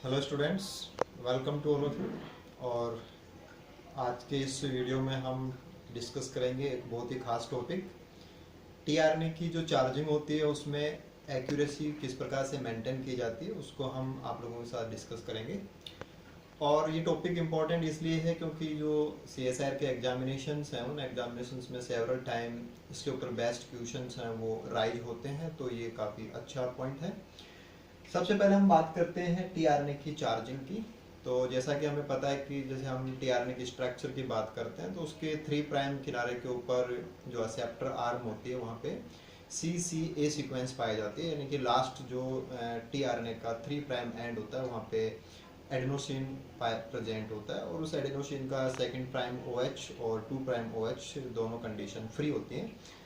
Hello students, welcome to all of you. और आज के इस वीडियो में हम डिस्कस करेंगे एक बहुत ही खास टॉपिक। टीआरएनए की जो चार्जिंग होती है उसमें एक्यूरेसी किस प्रकार से मेंटेन की जाती है उसको हम आप लोगों के साथ डिस्कस करेंगे। और ये टॉपिक इम्पॉर्टेंट इसलिए है क्योंकि जो सीएसआईआर के एग्जामिनेशंस हैं उन एग्जामिनेशंस में सेवरल टाइम इसके ऊपर बेस्ट क्वेश्चंस हैं वो राइज होते हैं, तो ये काफ़ी अच्छा पॉइंट है। सबसे पहले हम बात करते हैं टीआरएनए की चार्जिंग की। तो जैसा कि हमें पता है कि जैसे हम टीआरएनए की स्ट्रक्चर की बात करते हैं तो उसके 3 प्राइम किनारे के ऊपर जो एक्सेप्टर आर्म होती है वहाँ पे CCA सीक्वेंस पाई जाती है, यानी कि लास्ट जो टीआरएनए का 3 प्राइम एंड होता है वहाँ पे एडेनोसिन प्रेजेंट होता है और उस एडेनोसिन का 2 प्राइम OH और 2 प्राइम OH दोनों कंडीशन फ्री होती हैं।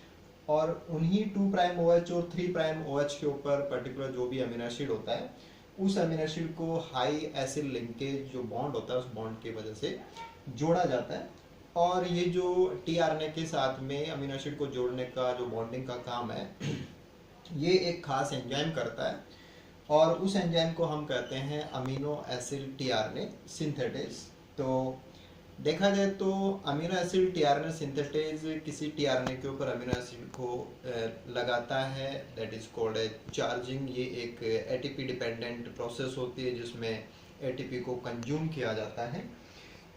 और उन्हीं 2 प्राइम OH और 3 प्राइम OH के ऊपर पर्टिकुलर जो भी अमीनो एसिड होता है उस अमीनो एसिड को हाई एसिड लिंकेज जो बॉन्ड होता है उस बॉन्ड की वजह से जोड़ा जाता है। और ये जो टीआरएनए के साथ में अमीनो एसिड को जोड़ने का जो बॉन्डिंग का काम है ये एक खास एंजाइम करता है और उस एंजाइम को हम कहते हैं अमीनो एसिड टीआरएनए सिंथेटेज। तो देखा जाए तो अमीनो एसिड टीआरएनए सिंथेटेज किसी टीआरएनए के ऊपर अमीनो एसिड को लगाता है, that is called a charging. ये एक एटीपी डिपेंडेंट प्रोसेस होती है जिसमें एटीपी को कंज्यूम किया जाता है।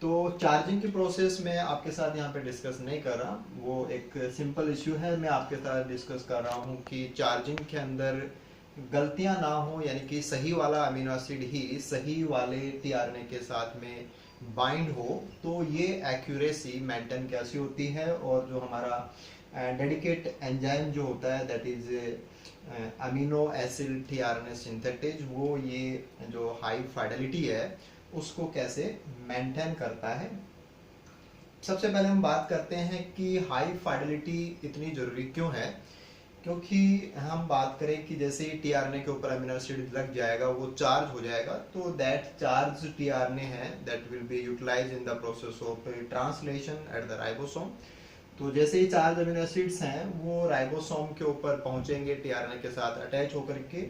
तो चार्जिंग की प्रोसेस में आपके साथ यहाँ पे डिस्कस नहीं कर रहा, वो एक सिंपल इश्यू है। मैं आपके साथ डिस्कस कर रहा हूँ कि चार्जिंग के अंदर गलतियाँ ना हो, यानी कि सही वाला अमीनो एसिड ही सही वाले टीआरएनए के साथ में बाइंड हो, तो ये एक्यूरेसी मेंटेन कैसी होती है। और जो हमारा डेडिकेट एंजाइम जो होता है that is amino acid tRNA synthetase, वो ये जो हाई फाइडेलिटी है उसको कैसे मेंटेन करता है। सबसे पहले हम बात करते हैं कि हाई फाइडेलिटी इतनी ज़रूरी क्यों है। क्योंकि हम बात करें कि जैसे ही टीआरएनए के ऊपर अमीनो एसिड लग जाएगा वो चार्ज हो जाएगा, तो दैट चार्ज टीआरएनए है that will be utilise in the process of translation at the ribosome. तो जैसे ही चार्ज अमीनो एसिड्स हैं वो राइबोसोम के ऊपर पहुंचेंगे टीआरएनए के साथ अटैच होकर के,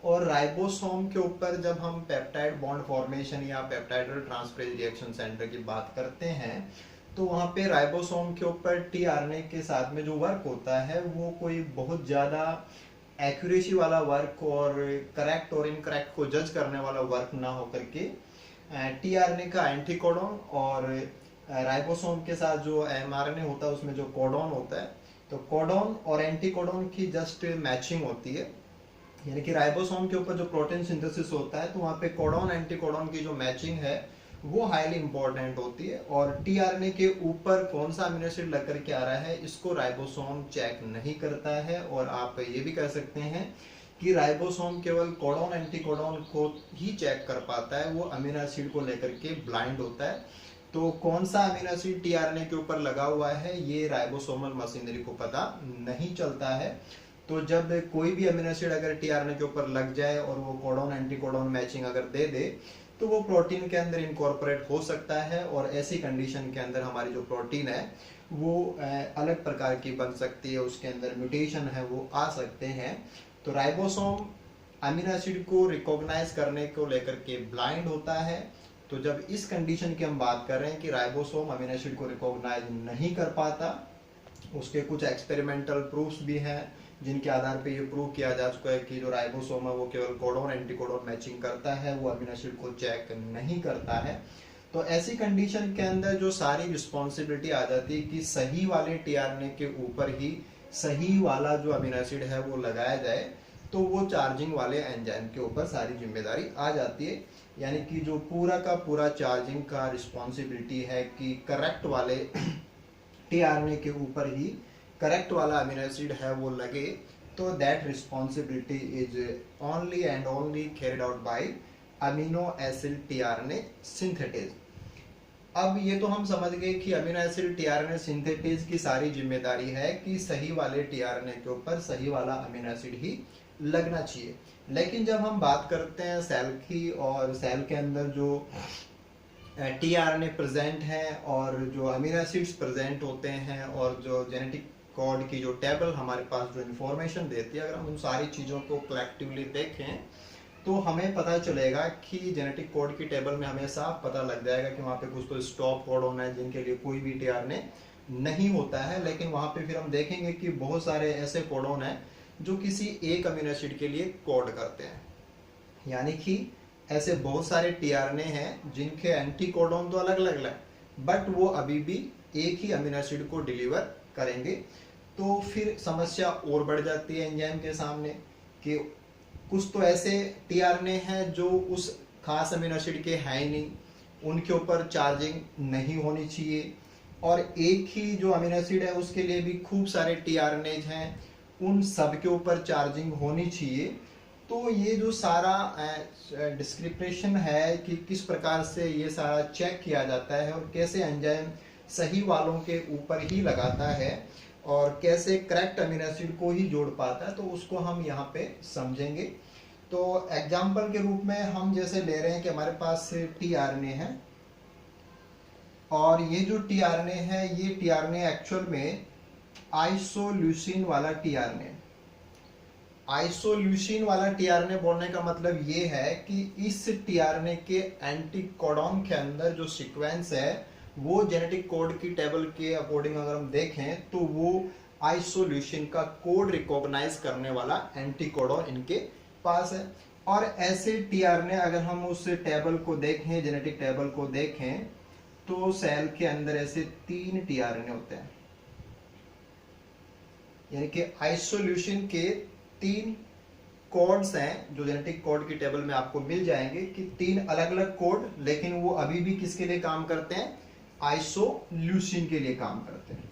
और राइबोसोम के ऊपर जब हम पेप्टाइड बॉन्ड फॉर्मेशन या पेप्टाइड ट्रांसफरेज रिएक्शन सेंटर की बात करते हैं तो वहाँ पे राइबोसोम के ऊपर टीआरएनए के साथ में जो वर्क होता है वो कोई बहुत ज़्यादा एक्यूरेसी वाला वर्क और करेक्ट और इनकरेक्ट को जज करने वाला वर्क ना होकर के टीआरएनए का एंटीकोडॉन और राइबोसोम के साथ जो एमआरएनए होता है उसमें जो कोडॉन होता है, तो कोडॉन और एंटीकोडॉन की जस्ट मैचिंग होती है। यानी कि राइबोसोम के ऊपर जो प्रोटीन सिंथेसिस होता है तो वहाँ पे कोडॉन एंटीकोडॉन की जो मैचिंग है वो हाईली इंपॉर्टेंट होती है। और टीआरएनए के ऊपर कौन सा अमीनो एसिड लग करके आ रहा है इसको राइबोसोम चेक नहीं करता है। और आप ये भी कह सकते हैं कि राइबोसोम केवल कोडॉन एंटीकोडॉन को ही चेक कर पाता है, वो अमीनो एसिड को लेकर के ब्लाइंड होता है। तो कौन सा अमीनो एसिड टीआरएनए के ऊपर लगा हुआ है ये राइबोसोमल मशीनरी को पता नहीं चलता है। तो जब कोई भी अमीनो एसिड अगर टीआरएनए के ऊपर लग जाए और वो कोडॉन एंटीकोडॉन मैचिंग अगर दे दे तो वो प्रोटीन के अंदर इनकॉर्पोरेट हो सकता है, और ऐसी कंडीशन के अंदर हमारी जो प्रोटीन है वो अलग प्रकार की बन सकती है, उसके अंदर म्यूटेशन है वो आ सकते हैं। तो राइबोसोम अमीनो एसिड को रिकॉग्नाइज करने को लेकर के ब्लाइंड होता है। तो जब इस कंडीशन की हम बात कर रहे हैं कि राइबोसोम अमीनो एसिड को रिकॉग्नाइज नहीं कर पाता, उसके कुछ एक्सपेरिमेंटल प्रूफ्स भी हैं जिनके आधार पे ये प्रूव किया जा चुका है कि जो राइबोसोम है वो केवल कोडॉन एंटीकोडॉन मैचिंग करता है, वो अमीनो एसिड को चेक नहीं करता है। तो ऐसी कंडीशन के अंदर जो सारी रिस्पॉन्सिबिलिटी आ जाती है कि सही वाले टीआरएनए के ऊपर ही सही वाला जो अमीनो एसिड है वो लगाया जाए, तो वो चार्जिंग वाले एंजाइम के ऊपर सारी जिम्मेदारी आ जाती है। यानी कि जो पूरा का पूरा चार्जिंग का रिस्पॉन्सिबिलिटी है कि करेक्ट वाले टीआरएनए के ऊपर ही करेक्ट वाला अमीनो एसिड है वो लगे, तो that responsibility is only and only carried out by amino acid tRNA synthetase. अब ये तो हम समझ गए कि अमीनो एसिड टीआरएनए सिंथेटेज की सारी जिम्मेदारी है कि सही वाले टीआरएनए के ऊपर सही वाला अमीनो एसिड ही लगना चाहिए। लेकिन जब हम बात करते हैं सेल की, और सेल के अंदर जो टीआरएनए प्रेजेंट है और जो अमीनो एसिड्स प्रेजेंट होते हैं और जो जेनेटिक कोड की जो टेबल हमारे पास जो इन्फॉर्मेशन देती है, अगर हम उन सारी चीज़ों को कलेक्टिवली देखें तो हमें पता चलेगा कि जेनेटिक कोड की टेबल में हमें साफ पता लग जाएगा कि वहाँ पे कुछ तो स्टॉप कोडॉन है जिनके लिए कोई भी टीआरएनए नहीं होता है, लेकिन वहाँ पे फिर हम देखेंगे कि बहुत सारे ऐसे कोडॉन हैं जो किसी एक अमीनो एसिड के लिए कोड करते हैं। यानी कि ऐसे बहुत सारे टीआरएनए हैं जिनके एंटी कोडॉन तो अलग अलग है, बट वो अभी भी एक ही अमीनो एसिड को डिलीवर करेंगे। तो फिर समस्या और बढ़ जाती है एंजाइम के सामने कि कुछ तो ऐसे टीआरएनए हैं जो उस खास अमीनो एसिड के हैं ही नहीं, उनके ऊपर चार्जिंग नहीं होनी चाहिए, और एक ही जो अमीनो एसिड है उसके लिए भी खूब सारे टीआरएनए हैं, उन सब के ऊपर चार्जिंग होनी चाहिए। तो ये जो सारा डिस्क्रिप्शन है कि किस प्रकार से ये सारा चेक किया जाता है और कैसे एंजाइम सही वालों के ऊपर ही लगाता है और कैसे करेक्ट अमीनो एसिड को ही जोड़ पाता है, तो उसको हम यहाँ पे समझेंगे। तो एग्जाम्पल के रूप में हम जैसे ले रहे हैं कि हमारे पास टीआरएनए है, और ये जो टीआरएनए है ये टीआरएनए एक्चुअल में आइसोल्यूसिन वाला टीआरएनए। आइसोल्यूसिन वाला टीआरएनए बोलने का मतलब ये है कि इस टीआरएनए के एंटीकोडॉन के अंदर जो सीक्वेंस है वो जेनेटिक कोड की टेबल के अकॉर्डिंग अगर हम देखें तो वो आइसोल्यूसिन का कोड रिकॉग्नाइज करने वाला एंटीकोडॉन इनके पास है। और ऐसे टीआरएनए अगर हम उस टेबल को देखें, जेनेटिक टेबल को देखें, तो सेल के अंदर ऐसे 3 टीआरएनए होते हैं। यानी कि आइसोल्यूसिन के 3 कोड्स हैं जो जेनेटिक कोड की टेबल में आपको मिल जाएंगे कि 3 अलग अलग कोड, लेकिन वो अभी भी किसके लिए काम करते हैं? आइसोल्यूसिन के लिए काम करते हैं।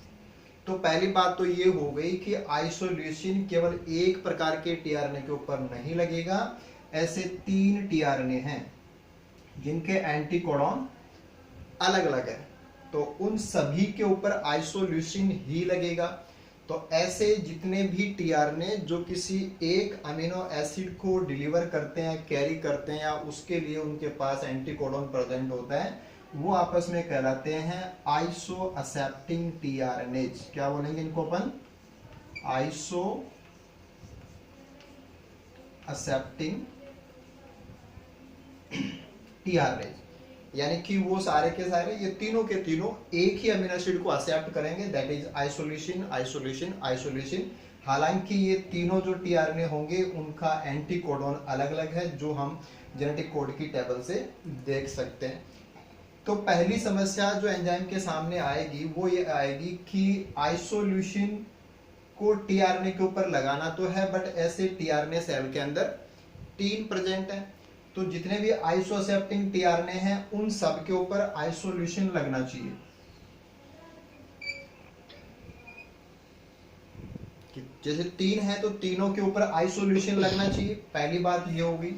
तो पहली बात तो ये हो गई कि आइसोल्यूसिन केवल एक प्रकार के टीआरएनए के ऊपर नहीं लगेगा, ऐसे 3 टीआरएनए हैं जिनके एंटीकोडॉन अलग अलग है, तो उन सभी के ऊपर आइसोल्यूसिन ही लगेगा। तो ऐसे जितने भी टीआरएनए जो किसी एक अमीनो एसिड को डिलीवर करते हैं, कैरी करते हैं, या उसके लिए उनके पास एंटीकोडॉन प्रेजेंट होता है, वो आपस में कहलाते हैं आइसो एक्सेप्टिंग टीआरएनएज। क्या बोलेंगे इनको अपन? Iso accepting टीआरएनएज। यानी कि वो सारे के सारे ये तीनों के तीनों एक ही अमीनो एसिड को एक्सेप्ट करेंगे, that is isoleucine isoleucine isoleucine. हालांकि ये तीनों जो टीआरएनए होंगे उनका एंटीकोडॉन अलग अलग है, जो हम जेनेटिक कोड की टेबल से देख सकते हैं। तो पहली समस्या जो एंजाइम के सामने आएगी वो ये आएगी कि आइसोल्यूसिन को टीआरएनए के ऊपर लगाना तो है, बट ऐसे टीआरएनए सेल के अंदर 3 प्रेजेंट है। तो जितने भी आइसो एक्सेप्टिंग टीआरएनए हैं उन सब के ऊपर आइसोल्यूसिन लगना चाहिए। जैसे 3 है तो तीनों के ऊपर आइसोल्यूसिन लगना चाहिए, पहली बात ये होगी।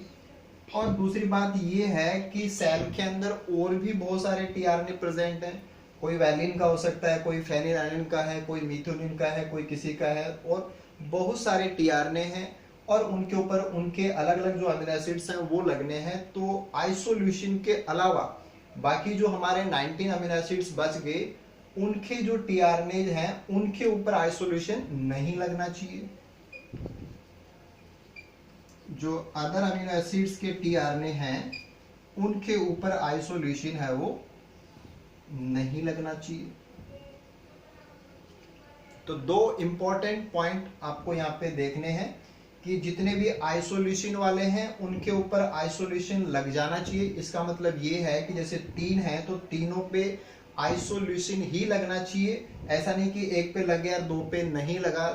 और दूसरी बात ये है कि सेल के अंदर और भी बहुत सारे टीआरएनए प्रेजेंट हैं। कोई वैलिन का हो सकता है, कोई फेनिलैनिन का है, कोई मिथ्योनिन का है, कोई किसी का है, और बहुत सारे टीआरएनए हैं और उनके ऊपर उनके अलग अलग जो अमीनो एसिड्स हैं वो लगने हैं। तो आइसोल्यूसिन के अलावा बाकी जो हमारे 19 अमीनो एसिड्स बच गए, उनके जो टीआरएनए हैं उनके ऊपर आइसोल्यूशन नहीं लगना चाहिए। जो अदर अमीनो एसिड्स के टीआरएनए हैं उनके ऊपर आइसोल्यूसिन है वो नहीं लगना चाहिए। तो 2 इंपॉर्टेंट पॉइंट आपको यहाँ पे देखने हैं कि जितने भी आइसोल्यूसिन वाले हैं उनके ऊपर आइसोल्यूसिन लग जाना चाहिए। इसका मतलब ये है कि जैसे 3 है तो तीनों पे आइसोल्यूसिन ही लगना चाहिए। ऐसा नहीं कि एक पे लग गया 2 पे नहीं लगा,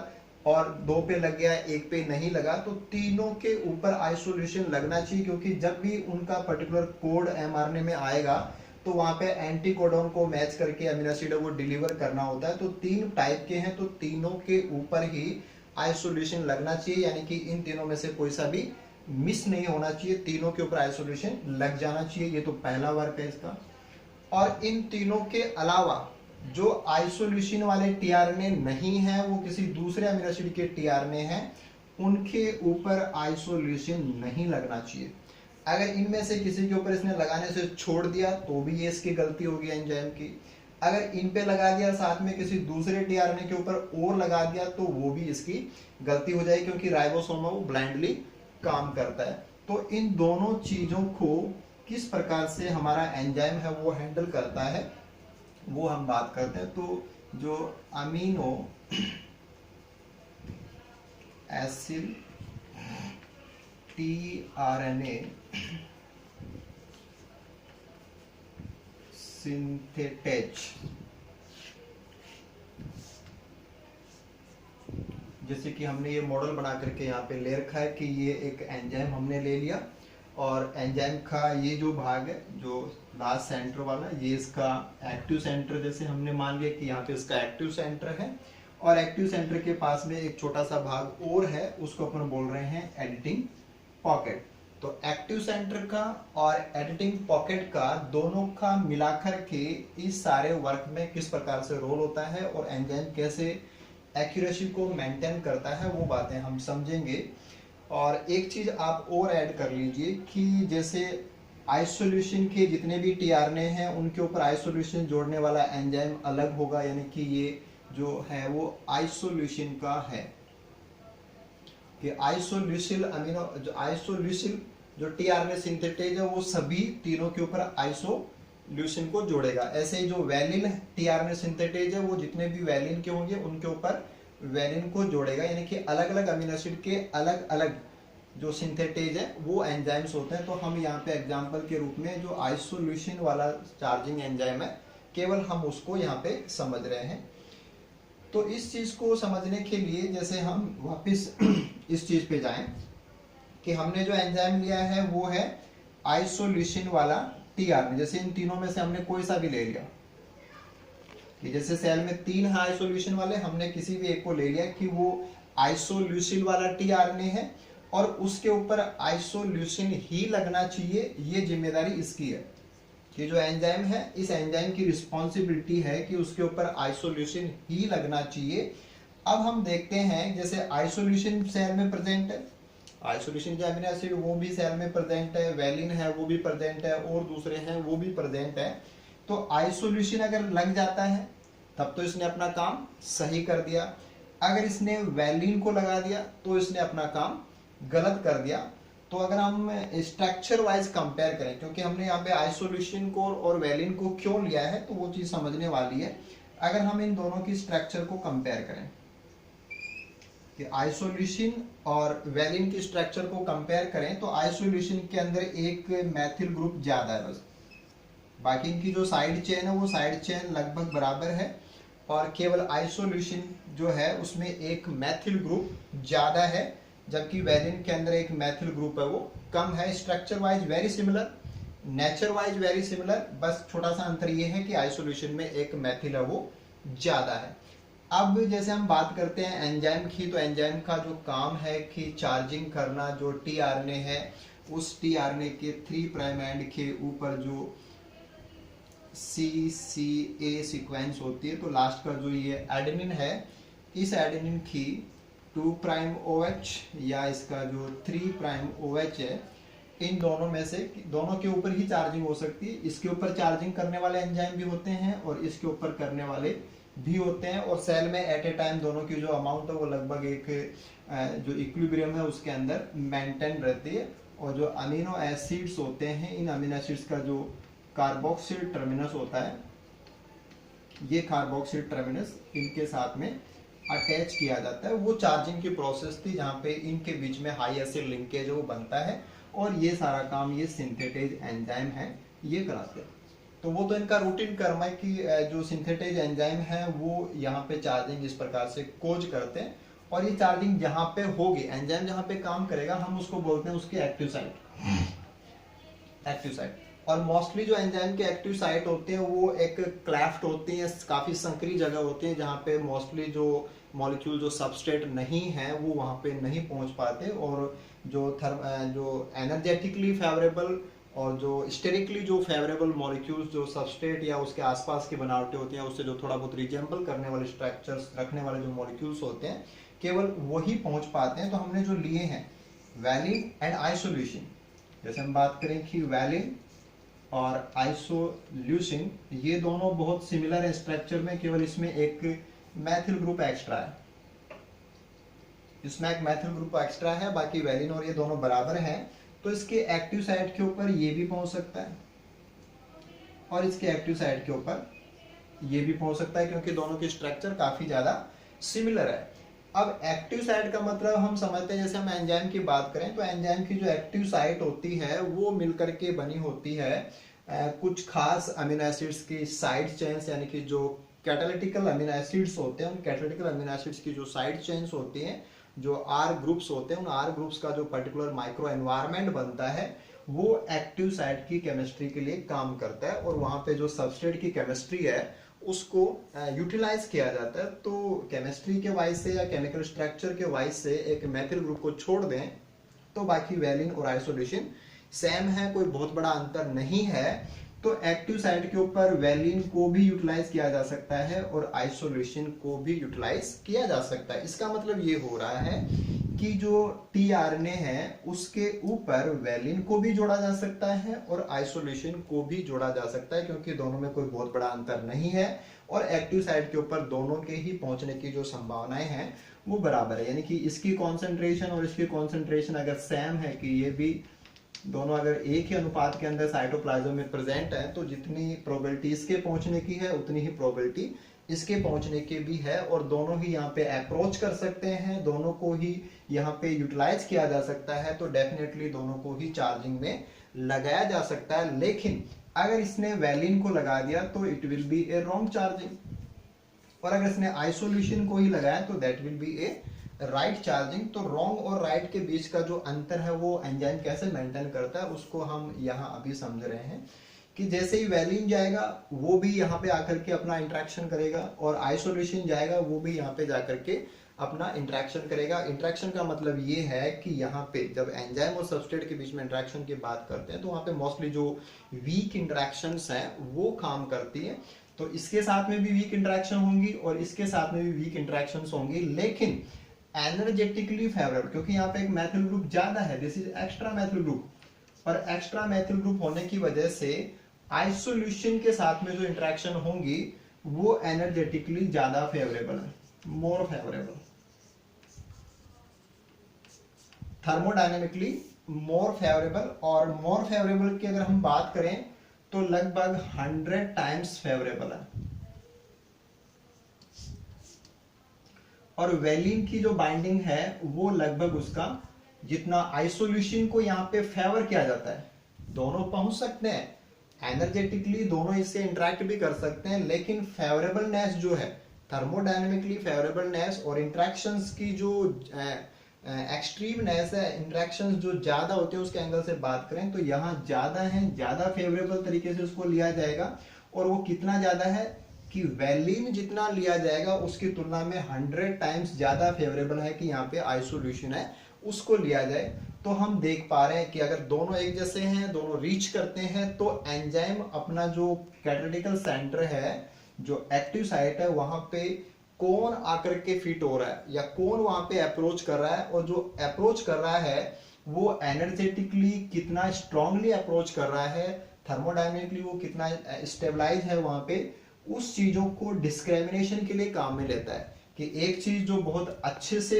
और 2 पे लग गया 1 पे नहीं लगा। तो तीनों के ऊपर आइसोल्यूसिन लगना चाहिए, क्योंकि जब भी उनका पर्टिकुलर कोड एमआरएनए में आएगा तो वहां पे एंटीकोडॉन को मैच करके अमीनो एसिड वो डिलीवर करना होता है। तो 3 टाइप के हैं, तो तीनों के ऊपर ही आइसोल्यूशन लगना चाहिए, यानी कि इन तीनों में से कोई सा भी मिस नहीं होना चाहिए, तीनों के ऊपर आइसोल्यूशन लग जाना चाहिए। ये तो पहला वर्क है इसका। और इन तीनों के अलावा जो आइसोल्यूशन वाले टीआरएनए नहीं है, वो किसी दूसरे अमीनो एसिड के टीआरएनए हैं, उनके ऊपर आइसोल्यूशन नहीं लगना चाहिए। अगर इनमें से किसी के ऊपर इसने लगाने से छोड़ दिया तो भी ये इसकी गलती होगी एंजाइम की। अगर इन पे लगा दिया साथ में किसी दूसरे टीआरएनए के ऊपर और लगा दिया तो वो भी इसकी गलती हो जाएगी, क्योंकि राइबोसोम वो ब्लाइंडली काम करता है। तो इन दोनों चीजों को किस प्रकार से हमारा एंजाइम है वो हैंडल करता है वो हम बात करते हैं। तो जो अमीनो एसिड टीआरएनए सिंथेटेज, जैसे कि हमने ये मॉडल बना करके यहाँ पे ले रखा है कि ये एक एंजाइम हमने ले लिया और एंजाइम का ये जो भाग है जो लास्ट सेंटर वाला, ये इसका एक्टिव सेंटर, जैसे हमने मान लिया कि यहाँ पे इसका एक्टिव सेंटर है और एक्टिव सेंटर के पास में एक छोटा सा भाग और है, उसको अपन बोल रहे हैं एडिटिंग पॉकेट। तो एक्टिव सेंटर का और एडिटिंग पॉकेट का दोनों का मिलाकर के इस सारे वर्क में किस प्रकार से रोल होता है और एंजाइम कैसे एक्यूरेसी को मेंटेन करता है वो बातें हम समझेंगे। और एक चीज आप और ऐड कर लीजिए कि जैसे आइसोल्यूशन के जितने भी टीआरएनए हैं उनके ऊपर आइसोल्यूशन जोड़ने वाला एंजाइम अलग होगा, यानी कि ये जो है वो आइसोल्यूशन का है कि आइसोल्यूसिल अमीनो जो आइसोल्यूसिल जो टीआरएनए सिंथेटेज है वो सभी तीनों के ऊपर आइसोल्यूसिन को जोड़ेगा। ऐसे ही जो वैलिन टीआरएनए सिंथेटेज है वो जितने भी वैलिन के होंगे उनके ऊपर वैलिन को जोड़ेगा, यानी कि अलग अलग अमीनो एसिड के अलग अलग जो सिंथेटेज है वो एंजाइम्स होते हैं। तो हम यहाँ पे एग्जांपल के रूप में जो आइसोल्यूसिन वाला चार्जिंग एंजाइम है केवल हम उसको यहाँ पे समझ रहे हैं। तो इस चीज को समझने के लिए जैसे हम वापस इस चीज पे जाएं कि हमने जो एंजाइम लिया है वो है आइसोल्यूसिन वाला टीआरएनए। जैसे इन तीनों में से हमने कोई सा भी ले लिया कि जैसे सेल में 3 है आइसोल्यूसिन वाले, हमने किसी भी एक को ले लिया कि वो आइसोल्यूसिन वाला टीआरएनए है और उसके ऊपर आइसोल्यूसिन ही लगना चाहिए, ये जिम्मेदारी इसकी है कि जो एंजाइम है इस एंजाइम की रिस्पॉन्सिबिलिटी है कि उसके ऊपर आइसोल्यूसिन ही लगना चाहिए। अब हम देखते हैं जैसे आइसोल्यूसिन सेल में प्रेजेंट है, आइसोल्यूसिन के अमीनो एसिड वो भी सेल में प्रेजेंट है, वैलिन है वो भी प्रेजेंट है और दूसरे हैं वो भी प्रेजेंट है। तो आइसोल्यूसिन अगर लग जाता है तब तो इसने अपना काम सही कर दिया, अगर इसने वैलिन को लगा दिया तो इसने अपना काम गलत कर दिया। तो अगर हम स्ट्रक्चर वाइज कंपेयर करें, क्योंकि हमने यहाँ पे आइसोल्यूसिन को और वैलिन को क्यों लिया है तो वो चीज समझने वाली है। अगर हम इन दोनों की स्ट्रक्चर को कंपेयर करें कि आइसोल्यूसिन और वैलिन की स्ट्रक्चर को कंपेयर करें तो आइसोल्यूसिन के अंदर एक मैथिल ग्रुप ज्यादा है बस, बाकी इनकी जो साइड चेन है वो साइड चेन लगभग बराबर है और केवल आइसोल्यूसिन जो है उसमें एक मैथिल ग्रुप ज्यादा है, जबकि वैलिन के अंदर एक मैथिल ग्रुप है वो कम है। Structure wise very similar, nature wise very similar, बस छोटा सा अंतर ये है कि आइसोल्यूशन में एक मैथिल है वो ज्यादा है। अब जैसे हम बात करते हैं एंजाइम की, तो एंजाइम का जो काम है कि चार्जिंग करना जो टीआरएनए है उस टीआरएनए के 3 प्राइम एंड के ऊपर जो CCA सीक्वेंस होती है, तो लास्ट का जो ये एडेनिन है इस एडेनिन की 2 प्राइम OH या इसका जो 3 प्राइम OH है, इन दोनों में से दोनों के ऊपर ही चार्जिंग हो सकती है। इसके ऊपर चार्जिंग करने वाले एंजाइम भी होते हैं और इसके ऊपर करने वाले भी होते हैं और सेल में एट ए टाइम दोनों की जो अमाउंट है वो लगभग एक जो इक्विलिब्रियम है उसके अंदर मेंटेन रहती है। और जो अमीनो एसिड्स होते हैं इन अमीनो एसिड्स का जो कार्बोक्सिल टर्मिनस होता है, ये कार्बोक्सिल टर्मिनस इनके साथ में अटैच किया जाता है। वो चार्जिंग की प्रोसेस थी जहाँ पे इनके बीच में हाई एसिड लिंकेज वो बनता है और ये सारा काम ये सिंथेटेज एंजाइम है ये कराते हैं। तो वो तो इनका रूटीन कर्म है कि जो सिंथेटेज एंजाइम है वो यहाँ पे चार्जिंग इस प्रकार से कोज करते हैं और ये चार्जिंग जहाँ पे होगी, एंजाइम जहाँ पे काम करेगा हम उसको बोलते हैं उसके एक्टिव साइट, एक्टिव साइट। और मोस्टली जो एंजाइम के एक्टिव साइट होते हैं वो एक क्लेफ्ट होती है, काफी संकरी जगह होती है जहाँ पे मोस्टली जो मॉलिक्यूल जो सबस्ट्रेट नहीं है वो वहाँ पे नहीं पहुँच पाते और जो एनर्जेटिकली फेवरेबल और जो स्टेरिकली जो फेवरेबल मॉलिक्यूल्स जो सबस्ट्रेट या उसके आसपास की बनावटें होती हैं उससे जो थोड़ा बहुत रिजेंबल करने वाले स्ट्रक्चर्स रखने वाले जो मॉलिक्यूल्स होते हैं केवल वही पहुंच पाते हैं। तो हमने जो लिए हैं वैलिन एंड आइसोल्यूसिन, जैसे हम बात करें कि वैलिन और आइसोल्यूसिन ये दोनों बहुत सिमिलर है स्ट्रक्चर में, केवल इसमें एक मैथिल ग्रुप एक्स्ट्रा है, इसमें एक मैथिल ग्रुप एक्स्ट्रा है, बाकी वैलिन और ये दोनों बराबर हैं। तो इसके एक्टिव साइड के ऊपर ये भी पहुंच सकता है और इसके एक्टिव साइड के ऊपर ये भी पहुंच सकता है, क्योंकि दोनों की स्ट्रक्चर काफी ज्यादा सिमिलर है। अब एक्टिव साइट का मतलब हम समझते हैं, जैसे हम एंजाइम की बात करें तो एंजाइम की जो एक्टिव साइट होती है वो मिलकर के बनी होती है कुछ खास अमीनो एसिड्स की साइड चेन्स, यानी कि जो कैटालिटिकल अमीनो एसिड्स होते हैं उन कैटालिटिकल अमीनो एसिड्स की जो साइड चेन्स होती हैं, जो आर ग्रुप्स होते हैं, उन आर ग्रुप्स का जो पर्टिकुलर माइक्रो एनवायरनमेंट बनता है वो एक्टिव साइट की केमिस्ट्री के लिए काम करता है, और वहां पे जो सबस्ट्रेट की केमिस्ट्री है उसको यूटिलाइज किया जाता है। तो केमिस्ट्री के वाइज से या केमिकल स्ट्रक्चर के वाइज से एक मैथिल ग्रुप को छोड़ दें तो बाकी वैलिन और आइसोल्यूशन सेम है, कोई बहुत बड़ा अंतर नहीं है। तो एक्टिव साइट के ऊपर वैलिन को भी यूटिलाइज किया जा सकता है और आइसोल्यूशन को भी यूटिलाइज किया जा सकता है। इसका मतलब ये हो रहा है कि जो टीआरएनए है उसके ऊपर वैलिन को भी जोड़ा जा सकता है और आइसोल्यूशन को भी जोड़ा जा सकता है, क्योंकि दोनों में कोई बहुत बड़ा अंतर नहीं है और एक्टिव साइट के ऊपर दोनों के ही पहुंचने की जो संभावनाएं हैं वो बराबर है। यानी कि इसकी कॉन्सेंट्रेशन और इसकी कॉन्सेंट्रेशन अगर सेम है, कि ये भी दोनों अगर एक ही अनुपात के अंदर साइटोप्लाज्म में प्रेजेंट है, तो जितनी प्रोबेबिलिटी इसके पहुंचने की है उतनी ही प्रोबेबिलिटी इसके पहुंचने की भी है, और दोनों ही यहाँ पे अप्रोच कर सकते हैं, दोनों को ही यहाँ पे यूटिलाइज किया जा सकता है। तो डेफिनेटली दोनों को ही चार्जिंग में लगाया जा सकता है। लेकिन अगर इसने वैलिन को लगा दिया तो it will be A wrong charging, और अगर इसने आइसोल्यूशन को ही लगाया तो that will B A right charging. तो रॉन्ग और राइट के बीच का जो अंतर है वो एंजाइम कैसे मेंटेन करता है उसको हम यहाँ अभी समझ रहे हैं, कि जैसे ही वैलिन जाएगा वो भी यहाँ पे आकर के अपना इंटरेक्शन करेगा और आइसोल्यूशन जाएगा वो भी यहाँ पे जाकर के अपना इंटरेक्शन करेगा। इंटरेक्शन का मतलब ये है कि यहाँ पे जब एंजाइम और सबस्ट्रेट के बीच में इंटरेक्शन की बात करते हैं तो वहाँ पे मोस्टली जो वीक इंटरेक्शंस हैं वो काम करती है। तो इसके साथ में भी वीक इंटरेक्शन होंगी और इसके साथ में भी वीक इंटरेक्शंस होंगी, लेकिन एनर्जेटिकली फेवरेबल, क्योंकि यहाँ पे एक मैथिल ग्रुप ज्यादा है, this is extra Maithil group, और एक्स्ट्रा मैथिल ग्रुप होने की वजह से आइसोल्यूशन के साथ में जो इंटरेक्शन होंगी वो एनर्जेटिकली ज्यादा फेवरेबल है, more favourable, thermodynamically more favourable. और मोर फेवरेबल की अगर हम बात करें तो लगभग 100 टाइम्स फेवरेबल है। और वैलिन की जो बाइंडिंग है वो लगभग उसका जितना आइसोल्यूशन को यहाँ पे फेवर किया जाता है, दोनों पहुंच सकते हैं एनर्जेटिकली, दोनों इससे इंटरेक्ट भी कर सकते हैं, लेकिन फेवरेबलनेस जो है थर्मोडायनेमिकली फेवरेबलनेस और इंटरेक्शंस की जो एक्सट्रीमनेस है, इंटरेक्शंस जो ज्यादा होते हैं उसके एंगल से बात करें तो यहाँ ज्यादा है, ज्यादा फेवरेबल तरीके से उसको लिया जाएगा। और वो कितना ज्यादा है कि वैलिन जितना लिया जाएगा उसकी तुलना में 100 टाइम्स ज्यादा फेवरेबल है कि यहाँ पे आइसोल्यूशन है उसको लिया जाए। तो हम देख पा रहे हैं कि अगर दोनों एक जैसे हैं, दोनों रीच करते हैं, तो एंजाइम अपना जो कैटालिटिकल सेंटर है, जो एक्टिव साइट है, वहां पे कौन आकर के फिट हो रहा है या कौन वहां पे अप्रोच कर रहा है, और जो अप्रोच कर रहा है वो एनर्जेटिकली कितना स्ट्रांगली अप्रोच कर रहा है, थर्मोडायनेमिकली वो कितना स्टेबलाइज है वहां पे, उस चीजों को डिस्क्रिमिनेशन के लिए काम में लेता है। कि एक चीज जो बहुत अच्छे से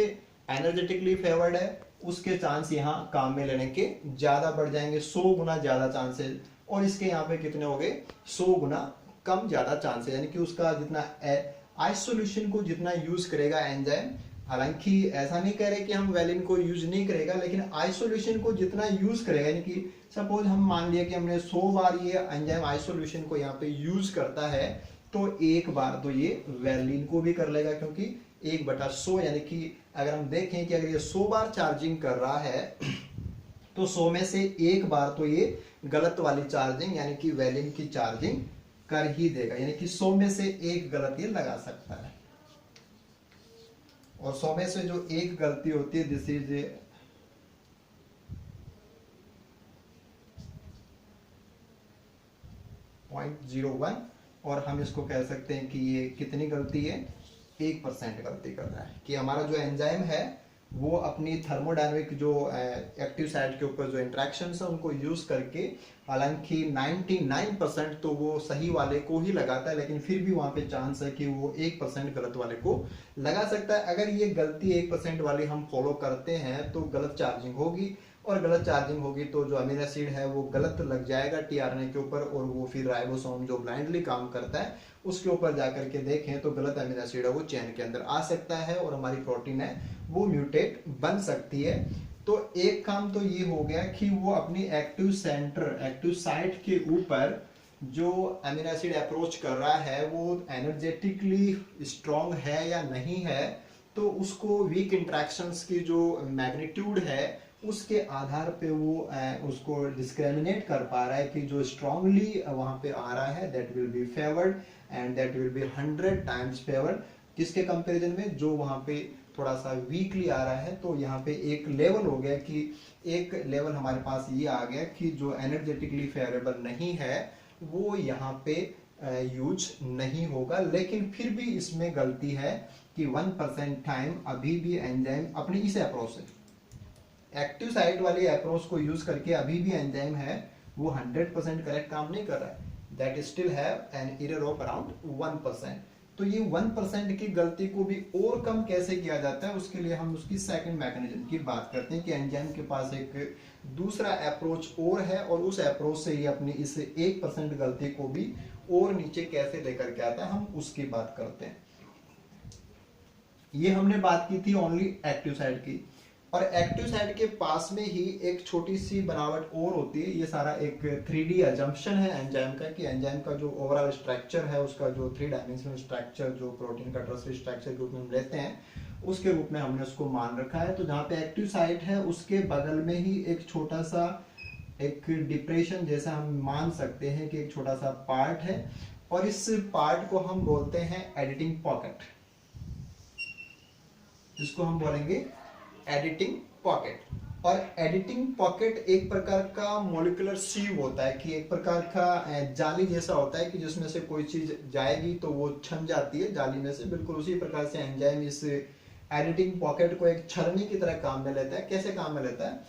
एनर्जेटिकली फेवर्ड है उसके चांस यहाँ काम में लेने के ज्यादा बढ़ जाएंगे, 100 गुना ज्यादा चांसेस, और इसके यहाँ पे कितने हो गए 100 गुना कम ज्यादा चांसेस। यानी कि उसका जितना आइसोल्यूशन को जितना यूज करेगा एंजाइम, हालांकि ऐसा नहीं कह रहे कि हम वैलिन को यूज नहीं करेगा, लेकिन आइसोल्यूशन को जितना यूज करेगा, यानी कि सपोज हम मान लिया कि हमने 100 बार ये एंजाइम आइसोल्यूशन को यहाँ पे यूज करता है, तो एक बार तो ये वैलिन को भी कर लेगा, क्योंकि 1/100, यानी कि अगर हम देखें कि अगर ये 100 बार चार्जिंग कर रहा है तो 100 में से एक बार तो ये गलत वाली चार्जिंग यानी कि वैलिन की चार्जिंग कर ही देगा, यानी कि 100 में से एक गलत ये लगा सकता है। और 100 में से जो एक गलती होती है दिस इज 0.01, और हम इसको कह सकते हैं कि ये कितनी गलती है 1% गलती कर रहा है। कि हमारा जो एंजाइम है वो अपनी थर्मोडायनेमिक जो एक्टिव साइट के ऊपर जो इंटरेक्शंस है उनको यूज करके, हालांकि 99% तो वो सही वाले को ही लगाता है, लेकिन फिर भी वहां पे चांस है कि वो 1% गलत वाले को लगा सकता है। अगर ये गलती 1% वाली हम फॉलो करते हैं तो गलत चार्जिंग होगी, और गलत चार्जिंग होगी तो जो अमीनो एसिड है वो गलत लग जाएगा टीआरएनए के ऊपर, और वो फिर राइबोसोम जो ब्लाइंडली काम करता है उसके ऊपर जाकर के देखें तो गलत अमीनो एसिड है वो चेन के अंदर आ सकता है और हमारी प्रोटीन है वो म्यूटेट बन सकती है। तो एक काम तो ये हो गया कि वो अपनी एक्टिव सेंटर, एक्टिव साइट के ऊपर जो अमीनो एसिड अप्रोच कर रहा है वो एनर्जेटिकली स्ट्रॉन्ग है या नहीं है, तो उसको वीक इंट्रैक्शंस की जो मैग्नीट्यूड है उसके आधार पे वो उसको डिस्क्रिमिनेट कर पा रहा है कि जो स्ट्रांगली वहां पे आ रहा है that will B favoured and that will B 100 times favoured, किसके कंपैरिजन में जो वहां पे थोड़ा सा वीकली आ रहा है। तो यहाँ पे एक लेवल हो गया कि एक लेवल हमारे पास ये आ गया कि जो एनर्जेटिकली फेवरेबल नहीं है वो यहाँ पे यूज नहीं होगा। लेकिन फिर भी इसमें गलती है कि 1% टाइम अभी भी एंजाइम अपनी इस अप्रोच से, एक्टिव साइट वाली अप्रोच को यूज करके अभी भी एंजाइम है वो 100% करेक्ट काम नहीं कर रहा है, that still have an error of around 1%। तो ये 1% की गलती को भी और कम कैसे किया जाता है उसके लिए हम उसकी सेकंड मैकेनिज्म की बात करते हैं कि एंजाइम के पास एक दूसरा अप्रोच और है और उस अप्रोच से ये अपनी इस 1% गलती को भी और नीचे कैसे लेकर के आता है हम उसकी बात करते हैं। ये हमने बात की थी ओनली एक्टिव साइट की, और एक्टिव साइट के पास में ही एक छोटी सी बनावट और होती है। ये सारा एक 3D अजम्पशन है एंजाइम का कि एंजाइम का जो ओवरऑल स्ट्रक्चर है उसका जो 3 डायमेंशनल स्ट्रक्चर जो प्रोटीन का टर्सरी स्ट्रक्चर के रूप में हम लेते हैं उसके रूप में हमने उसको मान रखा है। तो जहाँ पे एक्टिव साइट है उसके बगल में ही एक छोटा सा एक डिप्रेशन जैसा हम मान सकते हैं कि एक छोटा सा पार्ट है, और इस पार्ट को हम बोलते हैं एडिटिंग पॉकेट, जिसको हम बोलेंगे एडिटिंग पॉकेट। और एडिटिंग पॉकेट एक प्रकार का मोलिकुलर सीव होता है कि एक प्रकार का जाली जैसा होता है कि जिसमें से कोई चीज जाएगी तो वो छन जाती है जाली में से। बिल्कुल उसी प्रकार से एंजाइम इस एडिटिंग पॉकेट को एक छलनी की तरह काम में लेता है। कैसे काम में लेता है,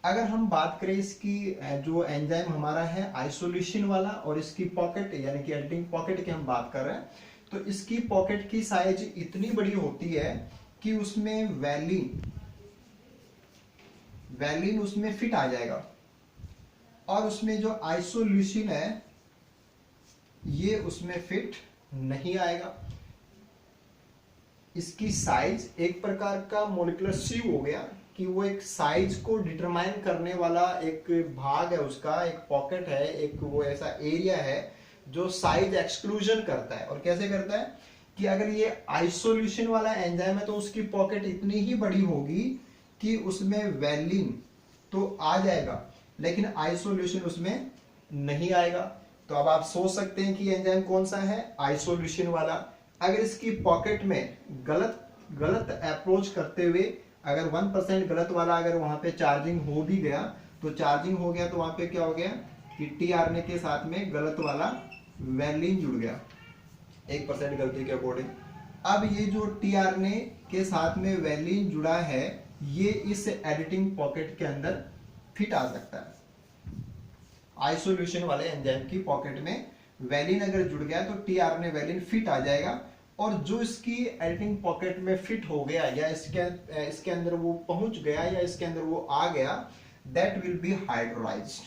अगर हम बात करें इसकी जो एंजाइम हमारा है आइसोल्यूशन वाला और इसकी पॉकेट यानी कि एडिटिंग पॉकेट की हम बात कर रहे हैं, तो इसकी पॉकेट की साइज इतनी बड़ी होती है कि उसमें वैलिन उसमें फिट आ जाएगा, और उसमें जो आइसोल्यूसिन है ये उसमें फिट नहीं आएगा। इसकी साइज एक प्रकार का मोलिकुलर सीव हो गया कि वो एक साइज को डिटरमाइन करने वाला एक भाग है, उसका एक पॉकेट है, एक वो ऐसा एरिया है जो साइज एक्सक्लूजन करता है। और कैसे करता है कि अगर ये आइसोल्यूशन वाला एंजाइम है तो उसकी पॉकेट इतनी ही बड़ी होगी कि उसमें वैलिन तो आ जाएगा लेकिन आइसोल्यूशन उसमें नहीं आएगा। तो अब आप सोच सकते हैं कि एंजाइम कौन सा है, आइसोल्यूशन वाला। अगर इसकी पॉकेट में गलत अप्रोच करते हुए अगर 1% गलत वाला अगर वहां पे चार्जिंग हो भी गया तो चार्जिंग हो गया तो वहां पे क्या हो गया कि टीआरएनए के साथ में गलत वाला वैलिन जुड़ गया 1% गलती के अकॉर्डिंग। अब ये जो टीआरएनए के साथ में वैलिन जुड़ा है ये इस एडिटिंग पॉकेट के अंदर फिट आ सकता है। आइसोल्यूशन वाले एंजाइम की पॉकेट में वैलिन अगर जुड़ गया तो टीआरएनए वैलिन फिट आ जाएगा, और जो इसकी एडिटिंग पॉकेट में फिट हो गया या इसके अंदर वो पहुंच गया या इसके अंदर वो आ गया दैट विल बी हाइड्रोलाइज्ड।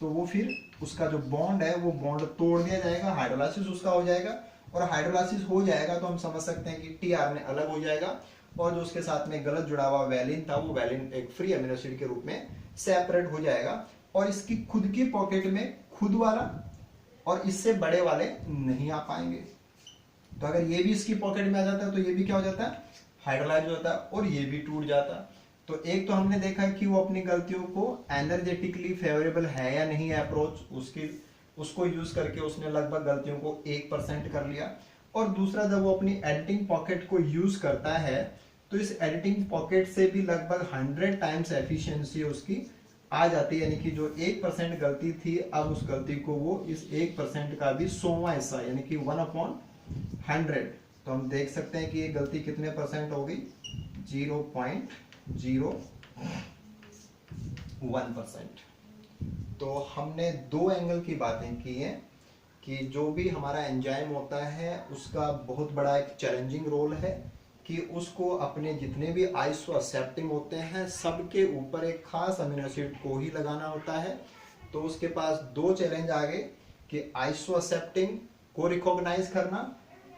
तो वो फिर उसका जो बॉन्ड है वो बॉन्ड तोड़ दिया जाएगा, हाइड्रोलाइसिस उसका हो जाएगा, और हाइड्रोलाइसिस हो जाएगा तो हम समझ सकते हैं कि टीआरएनए अलग हो जाएगा, और जो उसके साथ में गलत जुड़ा हुआ वैलिन था वो वैलिन एक फ्री अमीनो एसिड के रूप में सेपरेट हो जाएगा, और इसकी खुद की पॉकेट में खुद वाला और इससे बड़े वाले नहीं आ पाएंगे। तो अगर ये भी इसकी पॉकेट में आ जाता है तो ये भी क्या हो जाता है, हाइड्रोलाइज होता है, और ये भी टूट जाता। तो एक तो हमने देखा कि वो अपनी गलतियों को एनर्जेटिकली फेवरेबल है या नहीं है अप्रोच उसको यूज करके उसने लगभग गलतियों को 1% कर लिया। और दूसरा जब वो अपनी एडिटिंग पॉकेट को यूज करता है तो इस एडिटिंग पॉकेट से भी लगभग 100 टाइम्स एफिशिएंसी उसकी आ जाती है, यानी कि जो 1% गलती थी अब उस गलती को वो इस 1% का भी 100वां हिस्सा यानी कि 1/100। तो हम देख सकते हैं कि ये गलती कितने परसेंट होगी, 0.01%। तो हमने दो एंगल की बातें की हैं कि जो भी हमारा एंजाइम होता है उसका बहुत बड़ा एक चैलेंजिंग रोल है कि उसको अपने जितने भी आइसोएक्सेप्टिंग होते हैं सबके ऊपर एक खास अमीनो एसिड को ही लगाना होता है। तो उसके पास दो चैलेंज आ गए कि आइसोएक्सेप्टिंग को रिकॉग्नाइज करना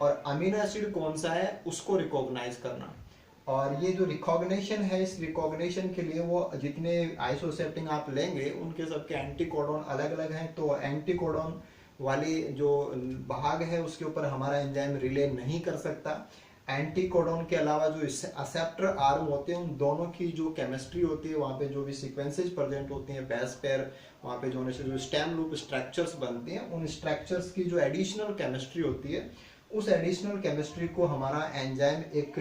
और अमीनो एसिड कौन सा है उसको रिकॉग्नाइज करना। और ये जो रिकॉग्निशन है, इस रिकॉग्निशन के लिए वो जितने आइसोएक्सेप्टिंग आप लेंगे उनके सबके एंटी कोडॉन अलग अलग हैं। तो एंटी कोडॉन वाली जो भाग है उसके ऊपर हमारा एंजाइम रिले नहीं कर सकता। एंटी कोडॉन के अलावा जो एक्सेप्टर आर्म होते हैं उन दोनों की जो केमिस्ट्री होती है, वहाँ पे जो भी सीक्वेंसेज प्रेजेंट होती हैं, बेस पेयर वहाँ पे जो होने से जो स्टेम लूप स्ट्रक्चर्स बनती हैं, उन स्ट्रक्चर्स की जो एडिशनल केमिस्ट्री होती है, उस एडिशनल केमिस्ट्री को हमारा एंजाइम एक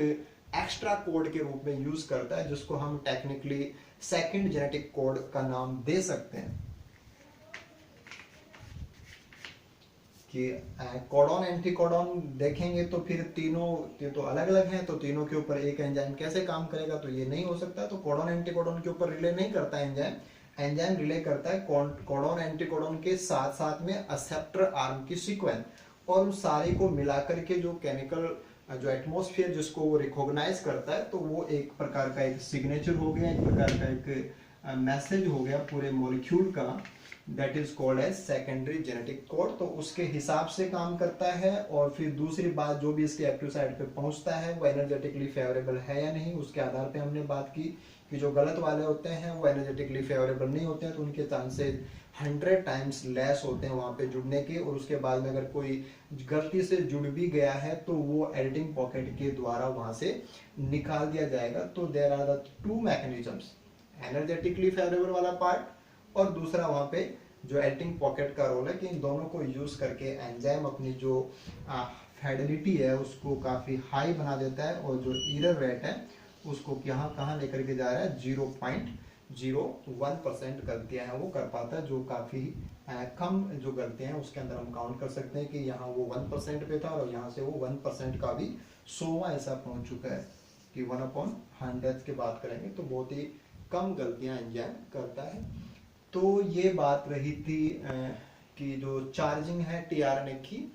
एक्स्ट्रा कोड के रूप में यूज करता है, जिसको हम टेक्निकली सेकंड जेनेटिक कोड का नाम दे सकते हैं। कि कोडॉन एंटी कोडॉन देखेंगे तो फिर तीनों ये तो अलग अलग हैं, तो तीनों के ऊपर एक एंजाइम कैसे काम करेगा, तो ये नहीं हो सकता। तो कोडॉन एंटी कोडॉन के ऊपर रिले नहीं करता एंजाइम, एंजाइम रिले करता है कोडॉन एंटी कोडॉन के साथ साथ में एक्सेप्टर आर्म की सीक्वेंस, और उस सारे को मिलाकर के जो केमिकल जो एटमॉस्फेयर जिसको वो रिकॉग्नाइज करता है, तो वो एक प्रकार का एक सिग्नेचर हो गया, एक प्रकार का एक मैसेज हो गया पूरे मॉलिक्यूल का, that is called as secondary genetic code. तो उसके हिसाब से काम करता है। और फिर दूसरी बात, जो भी इसके एक्टिव साइट पे पहुंचता है वो एनर्जेटिकली फेवरेबल है या नहीं, उसके आधार पे हमने बात की कि जो गलत वाले होते हैं वो एनर्जेटिकली फेवरेबल नहीं होते हैं, तो उनके चांसेस 100 टाइम्स लेस होते हैं वहां पे जुड़ने के। और उसके बाद में अगर कोई गलती से जुड़ भी गया है तो वो एडिटिंग पॉकेट के द्वारा वहां से निकाल दिया जाएगा। तो there are the two mechanisms, energetically favourable वाला पार्ट और दूसरा वहां पे जो एडिटिंग पॉकेट का रोल है, कि इन दोनों को यूज करके एंजाइम अपनी जो फाइडेलिटी है उसको काफी हाई बना देता है, और जो एरर रेट है उसको कहाँ लेकर के जा रहा है, 0.01% गलतियां हैं वो कर पाता है, जो काफी कम जो गलतियां हैं उसके अंदर हम काउंट कर सकते हैं कि यहाँ वो 1% पे था और यहाँ से वो 1% का भी 100वां ऐसा पहुंच चुका है कि 1/100 की बात करेंगे तो बहुत ही कम गलतियां एंजाइम करता है। तो ये बात रही थी कि जो चार्जिंग है टीआरएनए की,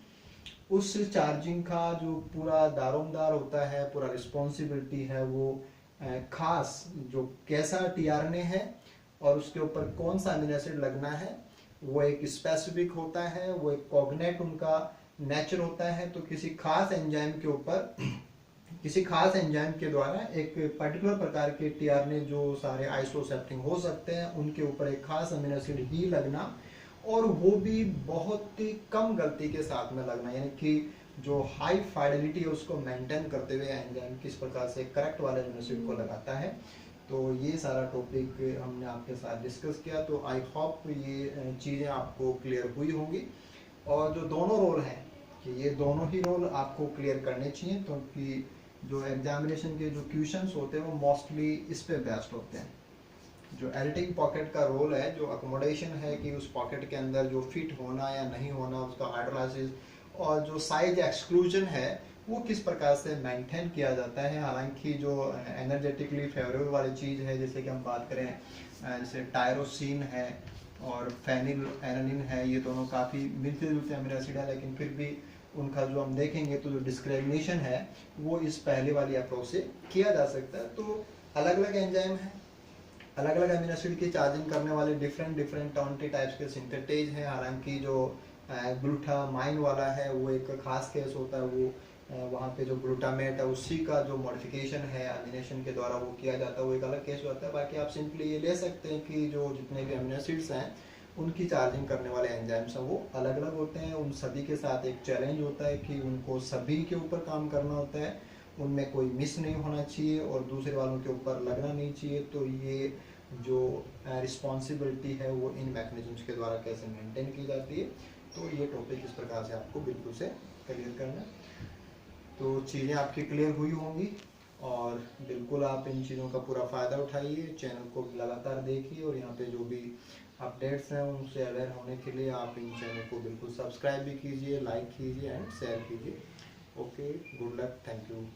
उस चार्जिंग का जो पूरा दारोमदार होता है, पूरा रिस्पॉन्सिबिलिटी है, वो खास जो कैसा टीआरएनए है और उसके ऊपर कौन सा अमीनो एसिड लगना है, वो एक स्पेसिफिक होता है, वो एक कॉग्नेट उनका नेचर होता है। तो किसी खास एंजाइम के ऊपर किसी खास एंजाइम के द्वारा एक पर्टिकुलर प्रकार के टीआरएनए जो सारे आइसोसेप्टिंग हो सकते हैं उनके ऊपर एक खास अमीनो एसिड ही लगना, और वो भी बहुत ही कम गलती के साथ में लगना, यानी कि जो हाई फाइडेलिटी है उसको मेंटेन करते हुए एंजाइम किस प्रकार से करेक्ट वाले अमीनो एसिड को लगाता है। तो ये सारा टॉपिक हमने आपके साथ डिस्कस किया। तो आई होप ये चीज़ें आपको क्लियर हुई होंगी, और जो दोनों रोल हैं कि ये दोनों ही रोल आपको क्लियर करने चाहिए, क्योंकि जो एग्जामिनेशन के जो क्वेश्चंस होते हैं वो मोस्टली इस पे बेस्ड होते हैं। जो एडिटिंग पॉकेट का रोल है, जो अकोमोडेशन है कि उस पॉकेट के अंदर जो फिट होना या नहीं होना, उसका हाइड्रोलाइसिस, और जो साइज एक्सक्लूजन है वो किस प्रकार से मेंटेन किया जाता है। हालांकि जो एनर्जेटिकली फेवरेबल वाली चीज़ है, जैसे कि हम बात करें जैसे टायरोसिन है और फेनिल एलानिन है, ये दोनों काफ़ी मिलते जुलते अमीनो एसिड है, लेकिन फिर भी उनका जो हम देखेंगे तो जो डिस्क्रिमिनेशन है वो इस पहले वाली अप्रोच से किया जा सकता है। तो अलग अलग एंजाइम है, अलग अलग अमीनो एसिड की चार्जिंग करने वाले डिफरेंट 20 टाइप्स के सिंथेटेज हैं। हालांकि जो ग्लूटामाइन वाला है वो एक खास केस होता है, वो वहाँ पे जो ग्लूटामेट है उसी का जो मॉडिफिकेशन है एलिमिनेशन के द्वारा वो किया जाता है, वो एक अलग केस होता है। बाकी आप सिंपली ये ले सकते हैं कि जो जितने भी अमीनो एसिड्स हैं उनकी चार्जिंग करने वाले एंजाइम्स हैं वो अलग अलग होते हैं। उन सभी के साथ एक चैलेंज होता है कि उनको सभी के ऊपर काम करना होता है, उनमें कोई मिस नहीं होना चाहिए और दूसरे वालों के ऊपर लगना नहीं चाहिए। तो ये जो रिस्पॉन्सिबिलिटी है वो इन मैकेनिज्म्स के द्वारा कैसे मेंटेन की जाती है, तो ये टॉपिक इस प्रकार से आपको बिल्कुल से क्लियर करना है। तो चीज़ें आपकी क्लियर हुई होंगी और बिल्कुल आप इन चीज़ों का पूरा फ़ायदा उठाइए, चैनल को लगातार देखिए और यहाँ पे जो भी अपडेट्स हैं उनसे अवेयर होने के लिए आप इन चैनल को बिल्कुल सब्सक्राइब भी कीजिए, लाइक कीजिए एंड शेयर कीजिए। Okay, good luck, thank you.